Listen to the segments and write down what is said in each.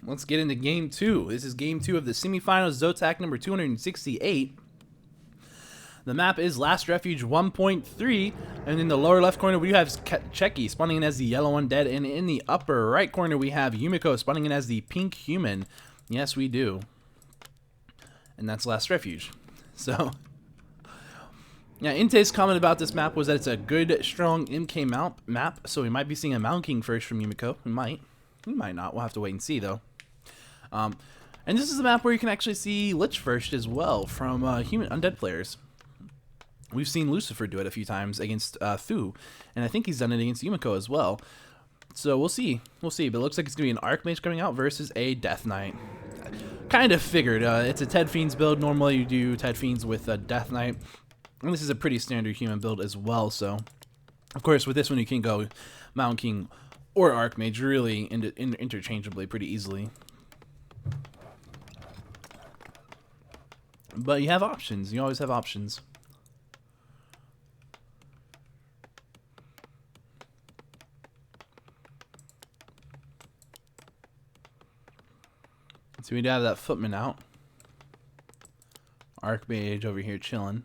let's get into game 2. This is game 2 of the semifinals, ZOTAC number 268. The map is Last Refuge 1.3, and in the lower left corner we have cze.chechi spawning in as the yellow undead, and in the upper right corner we have Yumiko spawning in as the pink human. Yes, we do. And that's Last Refuge. So, yeah, Inte's comment about this map was that it's a good, strong MK map, so we might be seeing a Mountain King first from Yumiko. We might not. We'll have to wait and see, though. And this is a map where you can actually see Lich first as well from human undead players. We've seen Lucifer do it a few times against Thu, and I think he's done it against Yumiko as well. So we'll see. We'll see. But it looks like it's going to be an Archmage coming out versus a Death Knight. Kind of figured. It's a Ted Fiends build. Normally you do Ted Fiends with a Death Knight. And this is a pretty standard human build as well. So, of course, with this one you can go Mountain King or Archmage really interchangeably pretty easily. But you have options. You always have options. So we'd have that footman out. Archmage over here chilling.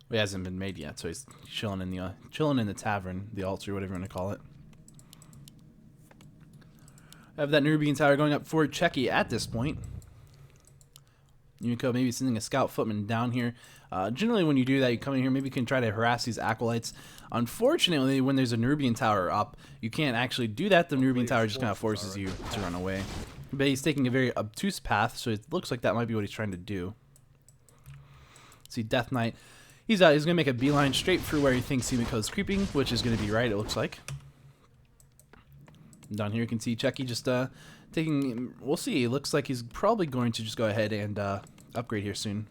Well, he hasn't been made yet, so he's chilling in the tavern, the altar, whatever you want to call it. I have that Nubian tower going up for cze.chechi at this point. Yumiko maybe sending a scout footman down here. Generally, when you do that, you come in here, maybe you can try to harass these acolytes. Unfortunately, when there's a Nubian tower up, you can't actually do that. The Nubian tower just kind of forces you to run away. But he's taking a very obtuse path, so it looks like that might be what he's trying to do. See, Death Knight. He's out. He's going to make a beeline straight for where he thinks Yumiko's creeping, which is going to be right, it looks like. Down here you can see cze.chechi just taking... We'll see. It looks like he's probably going to just go ahead and upgrade here soon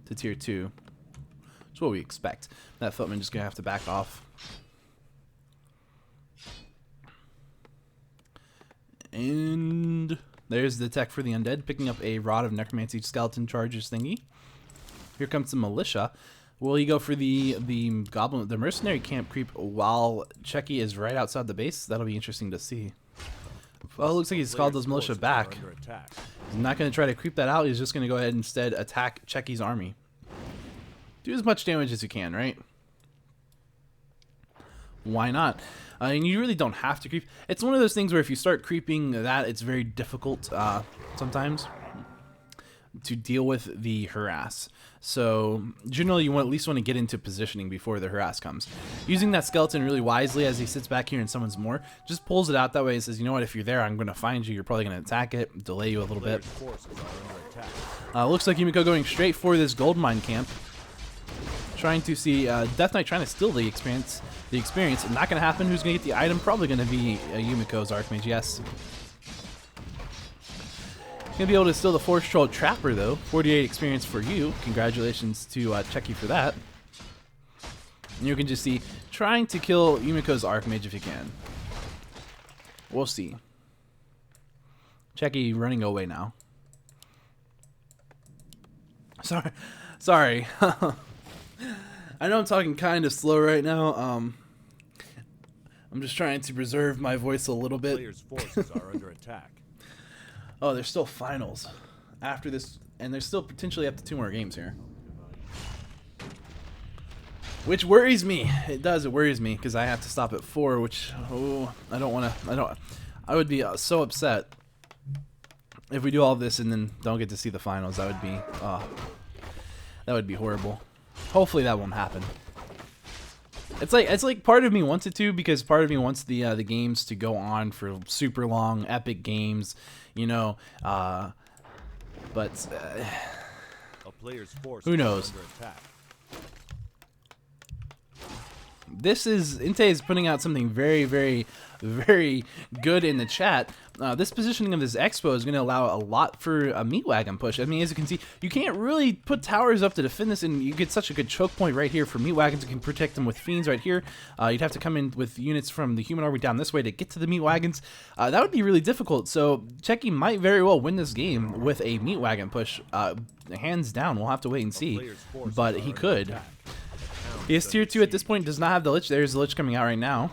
to tier 2. That's what we expect. That footman just going to have to back off. And there's the tech for the undead, picking up a Rod of Necromancy skeleton charges thingy. Here comes the militia. Will he go for the goblin, the mercenary camp creep while cze.chechi is right outside the base? That'll be interesting to see. Well, it looks like he's called those militia back. He's not going to try to creep that out. He's just going to go ahead and instead attack cze.chechi's army. Do as much damage as you can, right? Why not? And you really don't have to creep. It's one of those things where if you start creeping that, it's very difficult sometimes to deal with the harass. So generally you at least want to get into positioning before the harass comes. Using that skeleton really wisely as he sits back here and summons more, just pulls it out that way and says, you know what, if you're there, I'm going to find you. You're probably going to attack it, delay you a little bit. Looks like Yumiko going straight for this gold mine camp. Trying to see Death Knight trying to steal the experience. Not going to happen. Who's going to get the item? Probably going to be Yumiko's Archmage, yes. Going to be able to steal the Force Troll Trapper, though. 48 experience for you. Congratulations to cze.chechi for that. And you can just see trying to kill Yumiko's Archmage if you can. We'll see. cze.chechi running away now. Sorry. I know I'm talking kind of slow right now. I'm just trying to preserve my voice a little bit. Players' forces are under attack. Oh, there's still finals after this, and there's still potentially up to 2 more games here. Which worries me. It does. It worries me because I have to stop at 4, which I don't want to. I would be so upset if we do all this and then don't get to see the finals. That would be horrible. Hopefully that won't happen. It's like part of me wants it to, because part of me wants the games to go on for super long, epic games, you know. But A player's force who knows? under attack. This is Inte is putting out something very, very, very good in the chat. This positioning of this expo is going to allow a lot for a meat wagon push. I mean, as you can see, you can't really put towers up to defend this, and you get such a good choke point right here for meat wagons. You can protect them with fiends right here. You'd have to come in with units from the human army down this way to get to the meat wagons. That would be really difficult. So cze.chechi might very well win this game with a meat wagon push. Hands down, we'll have to wait and see. But he could. He is tier 2 at this point, does not have the Lich. There's the Lich coming out right now.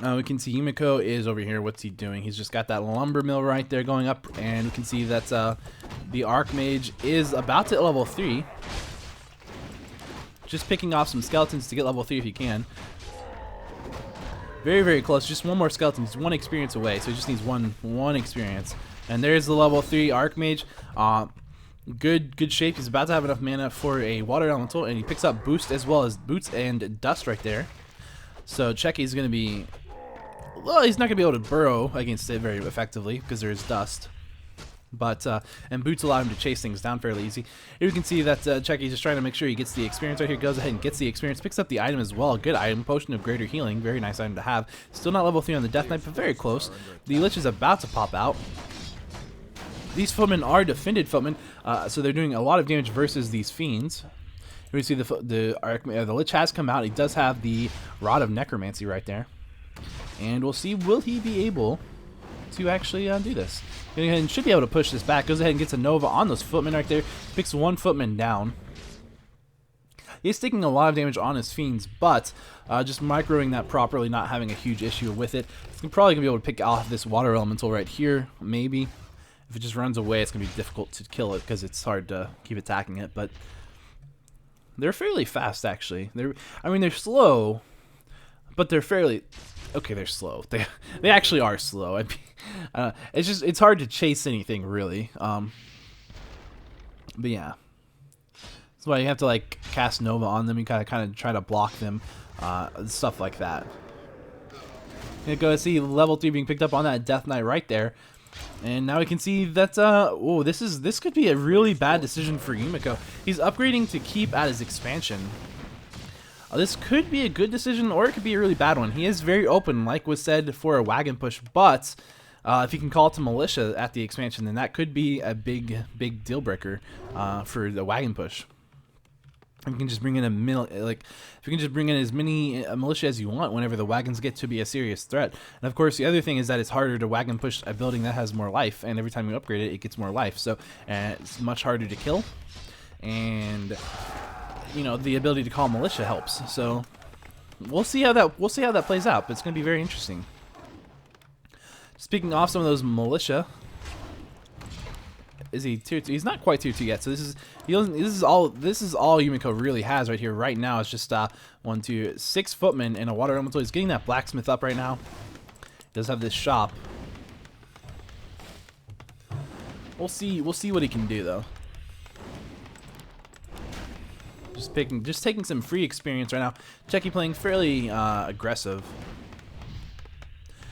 We can see Yumiko is over here. What's he doing? He's just got that lumber mill right there going up, and we can see that the Archmage is about to level 3. Just picking off some skeletons to get level 3 if he can. Very, very close. Just one more skeleton. He's 1 experience away, so he just needs one experience. And there's the level 3 Archmage. Good shape. He's about to have enough mana for a water elemental, and he picks up boost as well as boots and dust right there. So cze.chechi is going to be... Well, he's not going to be able to burrow against it very effectively because there is dust. But, and boots allow him to chase things down fairly easy. Here you can see that cze.chechi is just trying to make sure he gets the experience right here. Goes ahead and gets the experience. Picks up the item as well. Good item. Potion of Greater Healing. Very nice item to have. Still not level 3 on the Death Knight, but very close. The Lich is about to pop out. These footmen are defended footmen, so they're doing a lot of damage versus these fiends. Here we see the Lich has come out. He does have the Rod of Necromancy right there. And we'll see, will he be able to actually do this? And should be able to push this back. Goes ahead and gets a Nova on those footmen right there. Picks 1 footman down. He's taking a lot of damage on his fiends, but just microing that properly, not having a huge issue with it. He's probably going to be able to pick off this water elemental right here, maybe. If it just runs away, it's going to be difficult to kill it because it's hard to keep attacking it. But they're fairly fast, actually. They're slow, but they're fairly... Okay, they're slow. They actually are slow. It's hard to chase anything, really. But yeah. That's why you have to, like, cast Nova on them. You kind of try to block them. Stuff like that. You go see level 3 being picked up on that Death Knight right there. And now we can see that, oh, this could be a really bad decision for Yumiko. He's upgrading to keep at his expansion. This could be a good decision, or it could be a really bad one. He is very open, like was said, for a wagon push, but if he can call it to militia at the expansion, then that could be a big deal breaker for the wagon push. You can just bring in if you can just bring in as many militia as you want whenever the wagons get to be a serious threat. And of course, the other thing is that it's harder to wagon push a building that has more life, and every time you upgrade it, it gets more life. So it's much harder to kill, and you know, the ability to call militia helps. So we'll see how that plays out. But it's going to be very interesting. Speaking of some of those militia. Is he tier 2? He's not quite tier 2 yet. So this is all Yumiko really has right here. Right now it's just 1, 2, 6 footmen and a water elemental. He's getting that blacksmith up right now. He does have this shop. We'll see what he can do though. Just taking some free experience right now. cze.chechi playing fairly aggressive.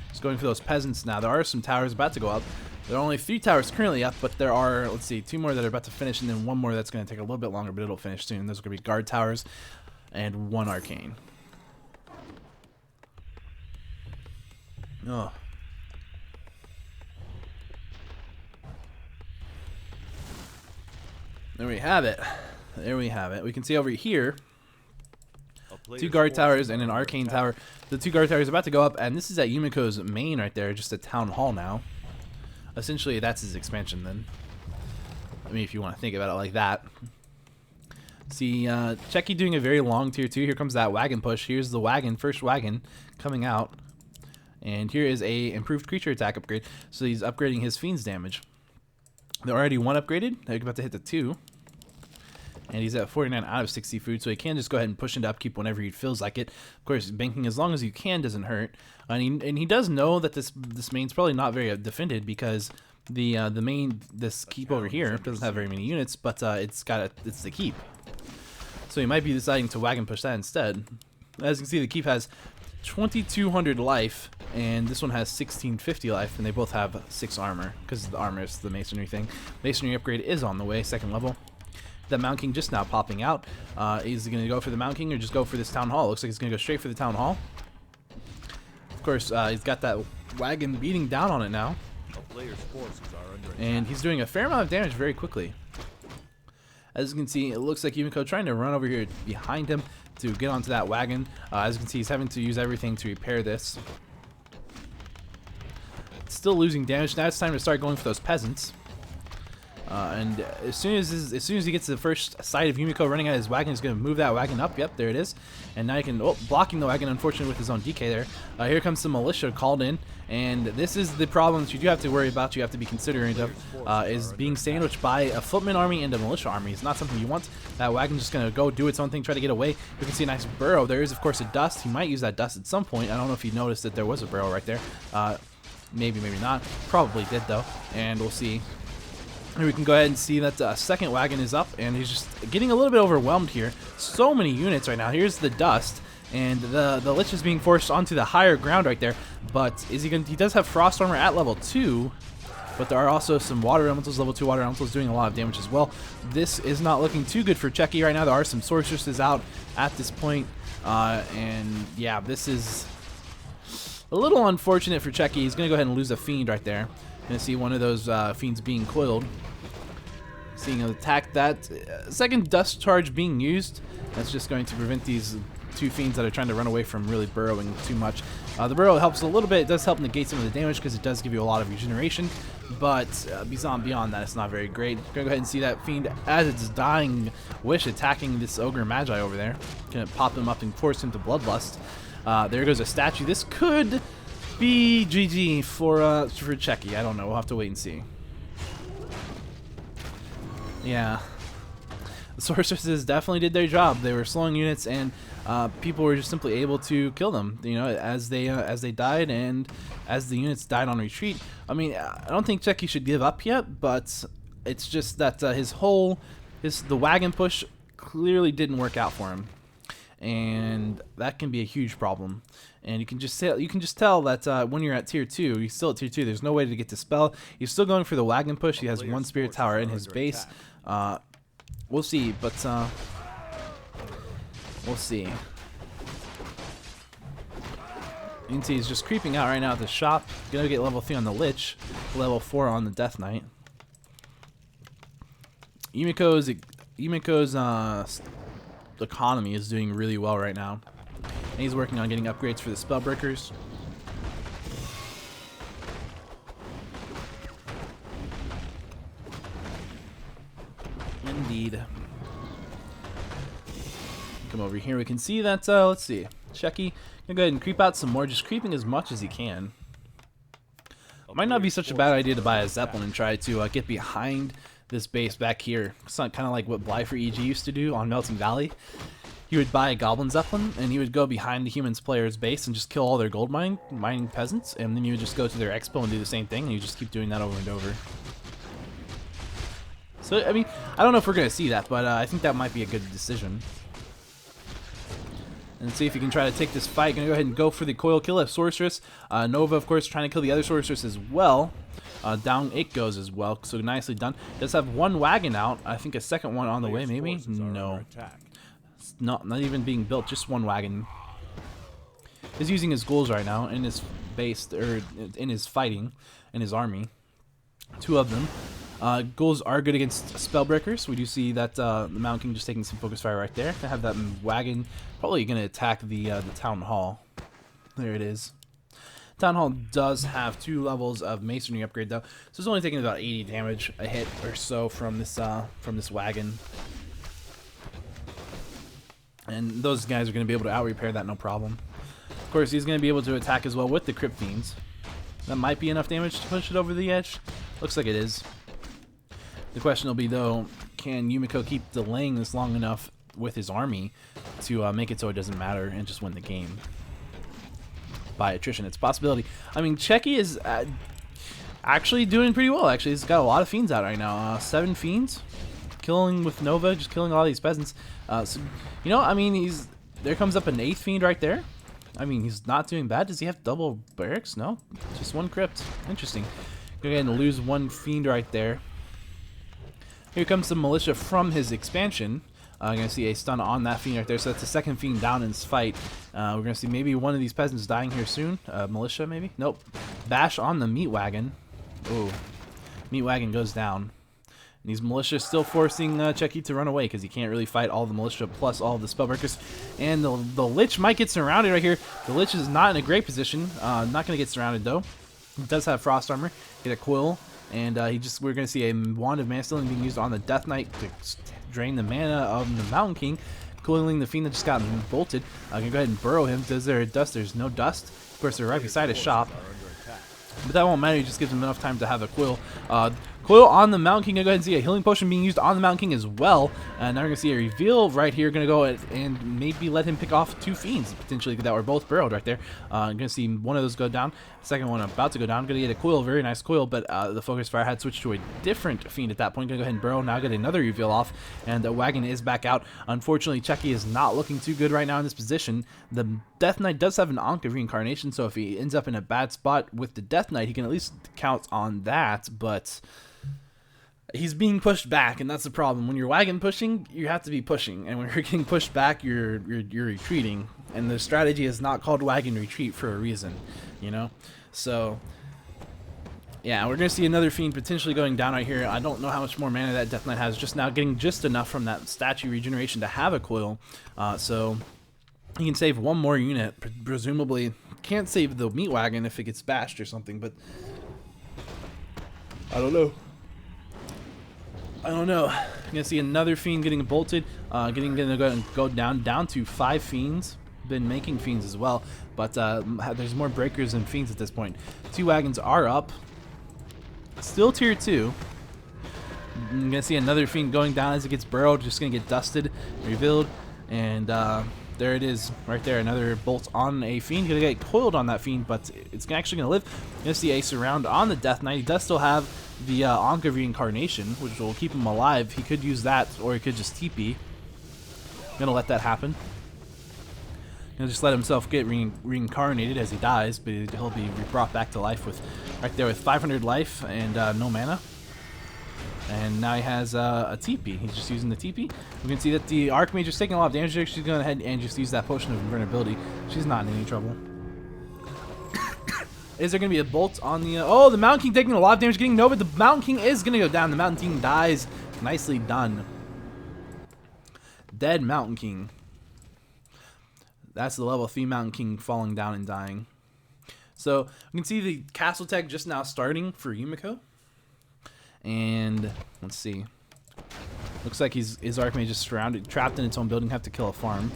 Just going for those peasants now. There are some towers about to go up. There are only 3 towers currently up, but there are, let's see, 2 more that are about to finish, and then 1 more that's going to take a little bit longer, but it'll finish soon. Those are going to be guard towers and 1 arcane. Oh. There we have it. There we have it. We can see over here 2 guard towers and an arcane tower. The 2 guard towers are about to go up, and this is at Yumiko's main right there, just a town hall now. Essentially, that's his expansion then. I mean, if you want to think about it like that. See, cze.chechi doing a very long tier 2. Here comes that wagon push. Here's the wagon, first wagon coming out. And here is a improved creature attack upgrade. So he's upgrading his fiend's damage. They're already 1 upgraded. They're about to hit the 2. And he's at 49 out of 60 food, so he can just go ahead and push into upkeep whenever he feels like it. Of course, banking as long as you can doesn't hurt. And he does know that this main's probably not very defended because this keep over here doesn't have very many units, but it's the keep. So he might be deciding to wagon push that instead. As you can see, the keep has 2,200 life, and this one has 1,650 life, and they both have 6 armor because the armor is the masonry thing. Masonry upgrade is on the way, 2nd level. The Mount King just now popping out. Is he going to go for the Mount King or just go for this Town Hall? Looks like he's going to go straight for the Town Hall. Of course, he's got that wagon beating down on it now. And he's doing a fair amount of damage very quickly. As you can see, it looks like Yumiko trying to run over here behind him to get onto that wagon. As you can see, he's having to use everything to repair this. Still losing damage. Now it's time to start going for those peasants. And as soon as he gets the first sight of Yumiko running at his wagon, he's going to move that wagon up. Yep, there it is. And now he can, blocking the wagon, unfortunately, with his own DK there. Here comes some militia called in. And this is the problem that you do have to worry about, you have to be considering of, is being sandwiched by a footman army and a militia army. It's not something you want. That wagon's just going to go do its own thing, try to get away. You can see a nice burrow. There is, of course, a dust. He might use that dust at some point. I don't know if you noticed that there was a burrow right there. Maybe, maybe not. Probably did, though. And we'll see. And we can go ahead and see that second wagon is up, and he's just getting a little bit overwhelmed here. So many units right now. Here's the dust, and the Lich is being forced onto the higher ground right there. But is he going? He does have frost armor at level 2, but there are also some water elementals, level 2 water elementals, doing a lot of damage as well. This is not looking too good for Čechi right now. There are some sorceresses out at this point, and yeah, this is a little unfortunate for Čechi. He's going to go ahead and lose a fiend right there. Going to see one of those fiends being coiled. Seeing an attack, that second dust charge being used. That's just going to prevent these two fiends that are trying to run away from really burrowing too much. The burrow helps a little bit. It does help negate some of the damage because it does give you a lot of regeneration. But beyond that, it's not very great. Going to go ahead and see that fiend as its dying wish attacking this ogre magi over there. Going to pop him up and force him to bloodlust. There goes a statue. This could be GG for Čechi. I don't know. We'll have to wait and see. Yeah, the sorceresses definitely did their job. They were slowing units, and people were just simply able to kill them. You know, as they died, and as the units died on retreat. I mean, I don't think Čechi should give up yet, but it's just that the wagon push clearly didn't work out for him, and that can be a huge problem. And you can just tell that when you're at tier 2, he's still at tier 2. There's no way to get to spell. He's still going for the wagon push. He has one spirit tower in his base. We'll see, but we'll see. You can see he's just creeping out right now at the shop. Gonna get level 3 on the Lich, level 4 on the Death Knight. Yumiko's economy is doing really well right now. And he's working on getting upgrades for the Spellbreakers. Indeed. Come over here. We can see that, let's see. Čechi, gonna go ahead and creep out some more, just creeping as much as he can. Might not be such a bad idea to buy a Zeppelin and try to get behind this base back here. It's not kind of like what Blyfer EG used to do on Melting Valley. He would buy a Goblin Zeppelin, and he would go behind the humans player's base and just kill all their gold mining peasants, and then you would just go to their expo and do the same thing, and you just keep doing that over and over. So, I mean, I don't know if we're going to see that, but I think that might be a good decision. And see if you can try to take this fight. Going to go ahead and go for the coil kill of Sorceress. Nova, of course, trying to kill the other Sorceress as well. Down it goes as well, so nicely done. Does have one wagon out. I think a second one on the way, maybe? No. It's not even being built, just one wagon. He's using his ghouls right now in his base, or in his fighting, in his army. 2 of them. Ghouls are good against Spellbreakers. We do see that the Mountain King just taking some focus fire right there. They have that wagon probably going to attack the Town Hall. There it is. Town Hall does have 2 levels of Masonry upgrade though, so it's only taking about 80 damage a hit or so from this wagon. And those guys are going to be able to out-repair that, no problem. Of course, he's going to be able to attack as well with the Crypt Fiends. That might be enough damage to push it over the edge. Looks like it is. The question will be, though, can Yumiko keep delaying this long enough with his army to make it so it doesn't matter and just win the game? By attrition, it's a possibility. I mean, Čechi is actually doing pretty well, actually. He's got a lot of Fiends out right now. 7 Fiends. Killing with Nova, just killing all these peasants. So, you know, I mean, there comes up an 8th Fiend right there. I mean, he's not doing bad. Does he have double barracks? No, just 1 crypt. Interesting. Go ahead and lose 1 Fiend right there. Here comes some militia from his expansion. We're going to see a stun on that Fiend right there. So that's the 2nd Fiend down in this fight. We're going to see maybe one of these peasants dying here soon. Militia, maybe? Nope. Bash on the Meat Wagon. Ooh. Meat Wagon goes down. And these militia still forcing Čechi to run away because he can't really fight all the militia plus all of the Spellbreakers. And the Lich might get surrounded right here. The Lich is not in a great position. Not going to get surrounded, though. He does have Frost Armor. Get a Quill. And we're going to see a Wand of Mana Stealing being used on the Death Knight to drain the mana of the Mountain King, cooling the Fiend that just got bolted. I can go ahead and burrow him. Does there dust? There's no dust. Of course, they're right beside his shop. But that won't matter, he just gives him enough time to have a coil. Coil on the Mountain King. Gonna go ahead and see a healing potion being used on the Mountain King as well. And now we're gonna see a reveal right here. Gonna go and maybe let him pick off 2 fiends potentially that were both burrowed right there. Gonna see one of those go down. Second one about to go down. Gonna get a coil, very nice coil, but the focus fire had switched to a different fiend at that point. Gonna go ahead and burrow. Now get another reveal off, and the wagon is back out. Unfortunately, cze.chechi is not looking too good right now in this position. The Death Knight does have an Ankh of Reincarnation, so if he ends up in a bad spot with the Death Knight, he can at least count on that, but he's being pushed back, and that's the problem. When you're wagon pushing, you have to be pushing, and when you're getting pushed back, you're retreating. And the strategy is not called wagon retreat for a reason, you know. So yeah, we're gonna see another fiend potentially going down right here. I don't know how much more mana that Death Knight has. Just now getting just enough from that statue regeneration to have a coil, so he can save one more unit. Presumably can't save the meat wagon if it gets bashed or something, but I don't know. You're gonna see another fiend getting bolted, gonna go down to 5 fiends. Been making fiends as well, but there's more breakers than fiends at this point. 2 wagons are up, still tier 2. I'm gonna see another fiend going down as it gets burrowed, just gonna get dusted, revealed, and there it is right there. Another bolt on a fiend, gonna get coiled on that fiend, but it's actually gonna live. You're gonna see a surround on the Death Knight. He does still have the Ankh of Reincarnation, which will keep him alive. He could use that, or he could just TP. Gonna let that happen. He'll just let himself get reincarnated as he dies, but he'll be brought back to life with right there with 500 life and no mana. And now he has a TP. He's just using the TP. We can see that the Archmage is taking a lot of damage there. She's going ahead and just use that potion of invulnerability. She's not in any trouble. Is there going to be a bolt on the... oh, the Mountain King taking a lot of damage, getting Nova. The Mountain King is going to go down. The Mountain King dies. Nicely done. Dead Mountain King. That's the level 3 Mountain King falling down and dying. So we can see the castle tech just now starting for Yumiko. And let's see. Looks like his Archmage is surrounded, trapped in its own building, have to kill a farm.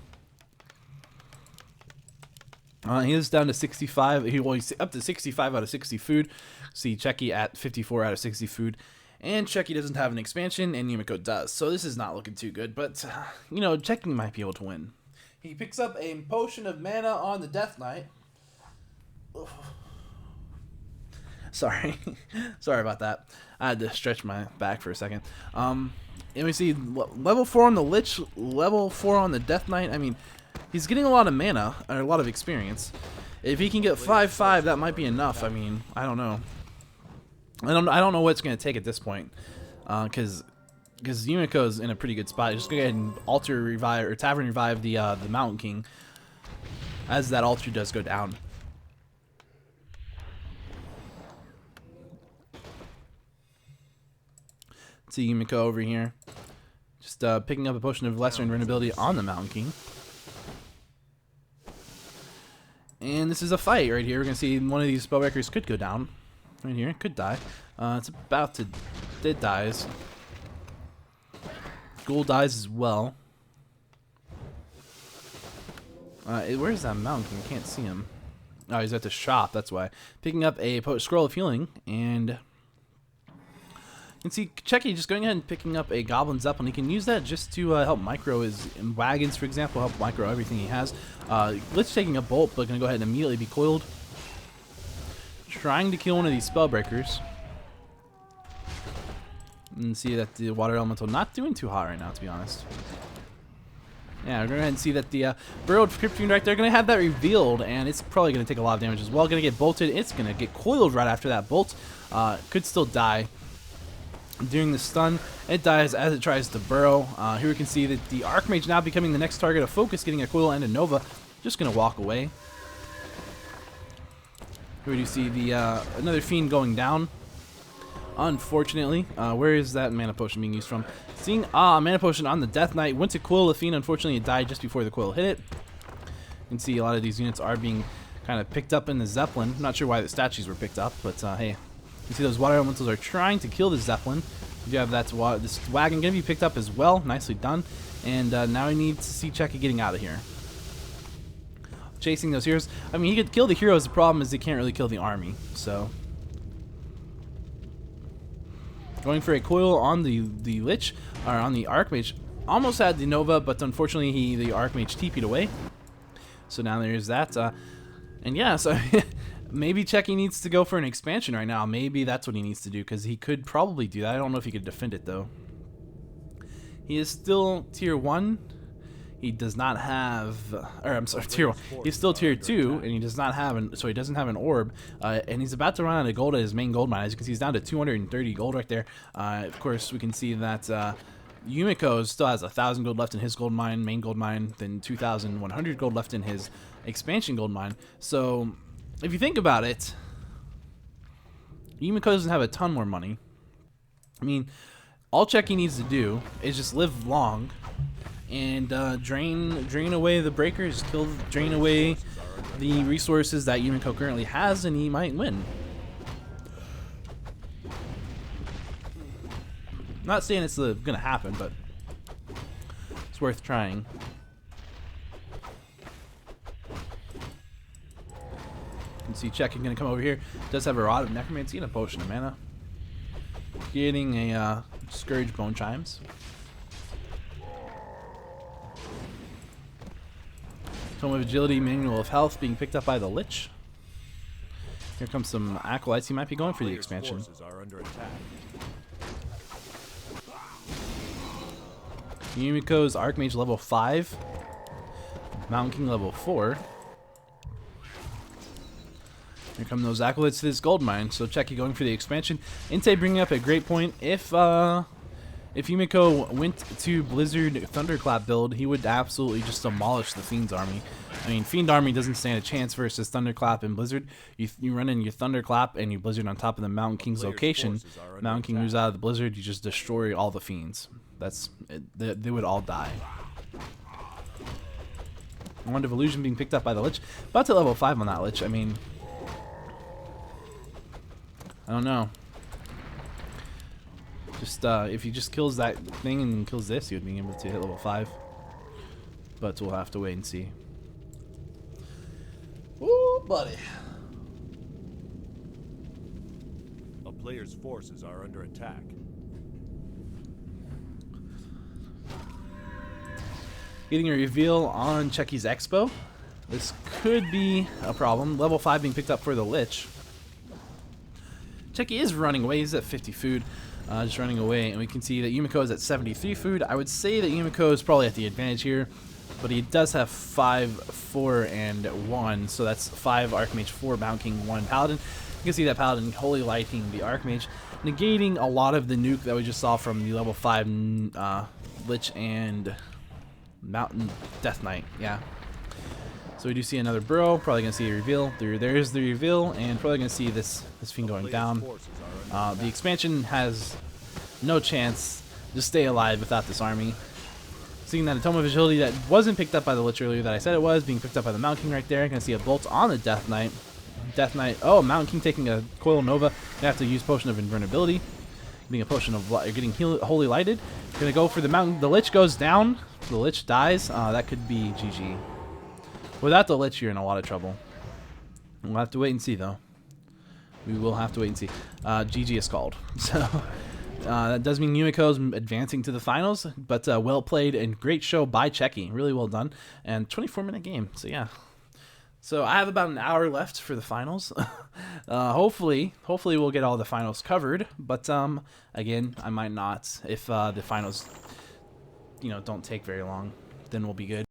He is down to 65. He's up to 65 out of 60 food. See cze.chechi at 54 out of 60 food. And cze.chechi doesn't have an expansion, and Yumiko does. So this is not looking too good. But, you know, cze.chechi might be able to win. He picks up a potion of mana on the Death Knight. Sorry. Sorry about that. I had to stretch my back for a second. And we see level 4 on the Lich, level 4 on the Death Knight. I mean, he's getting a lot of mana, or a lot of experience. If he can get 5/5, that might be enough. I mean, I don't know. I don't know what it's going to take at this point. Because Yumiko's in a pretty good spot. He's just going to go ahead and altar revive, or tavern revive the Mountain King. As that altar does go down. See Yumiko over here. Just picking up a potion of lesser invulnerability on the Mountain King. And this is a fight right here. We're going to see one of these spellbreakers could go down. Right here. Could die. It's about to... It dies. Ghoul dies as well. Where's that Mountain King? I can't see him. Oh, he's at the shop. That's why. Picking up a scroll of healing. And... You can see cze.chechi just going ahead and picking up a Goblin Zeppelin. He can use that just to help micro his wagons, for example, help micro everything he has. Lich taking a bolt, but going to go ahead and immediately be coiled. Trying to kill one of these spellbreakers. And see that the Water Elemental not doing too hot right now, to be honest. Yeah, we're going to go ahead and see that the burrowed Crypt Fiend right there going to have that revealed, and it's probably going to take a lot of damage as well. Going to get bolted. It's going to get coiled right after that bolt. Could still die. During the stun, it dies as it tries to burrow. Here we can see that the Archmage now becoming the next target of focus, getting a coil and a Nova. Just going to walk away. Here we do see the another Fiend going down. Unfortunately, where is that mana potion being used from? Seeing mana potion on the Death Knight. Went to coil the Fiend. Unfortunately, it died just before the coil hit it. You can see a lot of these units are being kind of picked up in the Zeppelin. I'm not sure why the statues were picked up, but hey, You see those water elementals are trying to kill the Zeppelin. We do have this wagon going to be picked up as well. Nicely done. And now we need to see cze.chechi getting out of here. Chasing those heroes. I mean, he could kill the heroes. The problem is he can't really kill the army. So, going for a coil on the Lich, or on the Archmage. Almost had the Nova, but unfortunately the Archmage TP'd away. So now there's that. And yeah, so maybe cze.chechi needs to go for an expansion right now. Maybe that's what he needs to do, because he could probably do that. I don't know if he could defend it, though. He is still tier 1. He does not have, or I'm sorry, tier 1. He's still tier 2, and he does not have so he doesn't have an orb, and he's about to run out of gold at his main gold mine. As you can see, he's down to 230 gold right there. Of course, we can see that Yumiko still has 1,000 gold left in his gold mine, main gold mine, then 2,100 gold left in his expansion gold mine. So, if you think about it, Yumiko doesn't have a ton more money. I mean, all cze.chechi needs to do is just live long and drain away the breakers, drain away the resources that Yumiko currently has, and he might win. Not saying it's gonna happen, but it's worth trying. You can see cze.chechi gonna come over here. Does have a rod of necromancy and a potion of mana. Getting a Scourge Bone Chimes. Tome of Agility, Manual of Health being picked up by the Lich. Here comes some Acolytes. He might be going for the expansion. Yumiko's Archmage level 5. Mountain King level 4. Here come those Acolytes to this gold mine. So cze.chechi going for the expansion. Inte bringing up a great point. If Yumiko went to Blizzard Thunderclap build, he would absolutely just demolish the Fiend's army. I mean, Fiend army doesn't stand a chance versus Thunderclap and Blizzard. You run in your Thunderclap and you Blizzard on top of the Mountain King's location. Mountain King moves out of the Blizzard, you just destroy all the Fiends. That's it. They would all die. Wand of Illusion being picked up by the Lich. About to level 5 on that Lich. I mean, I don't know. Just if he just kills that thing and kills this, he would be able to hit level 5. But we'll have to wait and see. Ooh, buddy. A player's forces are under attack. Getting a reveal on cze.chechi's Expo. This could be a problem. Level 5 being picked up for the Lich. cze.chechi is running away. He's at 50 food. Just running away. And we can see that Yumiko is at 73 food. I would say that Yumiko is probably at the advantage here. But he does have 5, 4, and 1. So that's 5 Archmage, 4 Mountain King, 1 Paladin. You can see that Paladin holy lighting the Archmage, negating a lot of the nuke that we just saw from the level 5 Lich and Mountain Death Knight. Yeah. So we do see another burrow. Probably going to see a reveal. There's the reveal. And probably going to see this Fiend going down. The expansion has no chance to stay alive without this army. Seeing that a Tome of Agility that wasn't picked up by the Lich earlier that I said it was, being picked up by the Mountain King right there. Gonna see a bolt on the Death Knight. Death Knight, oh, Mountain King taking a Coil Nova. Gonna have to use Potion of Invulnerability. Getting a Potion of getting Holy Lighted. Gonna go for the Mountain. The Lich goes down. The Lich dies. That could be GG. Without the Lich, you're in a lot of trouble. We'll have to wait and see, though. We will have to wait and see. GG is called. So. That does mean Yumiko's advancing to the finals, but well played and great show by cze.chechi. Really well done. And 24-minute game, so yeah. So I have about an hour left for the finals. Hopefully we'll get all the finals covered, but again, I might not. If the finals, don't take very long, then we'll be good.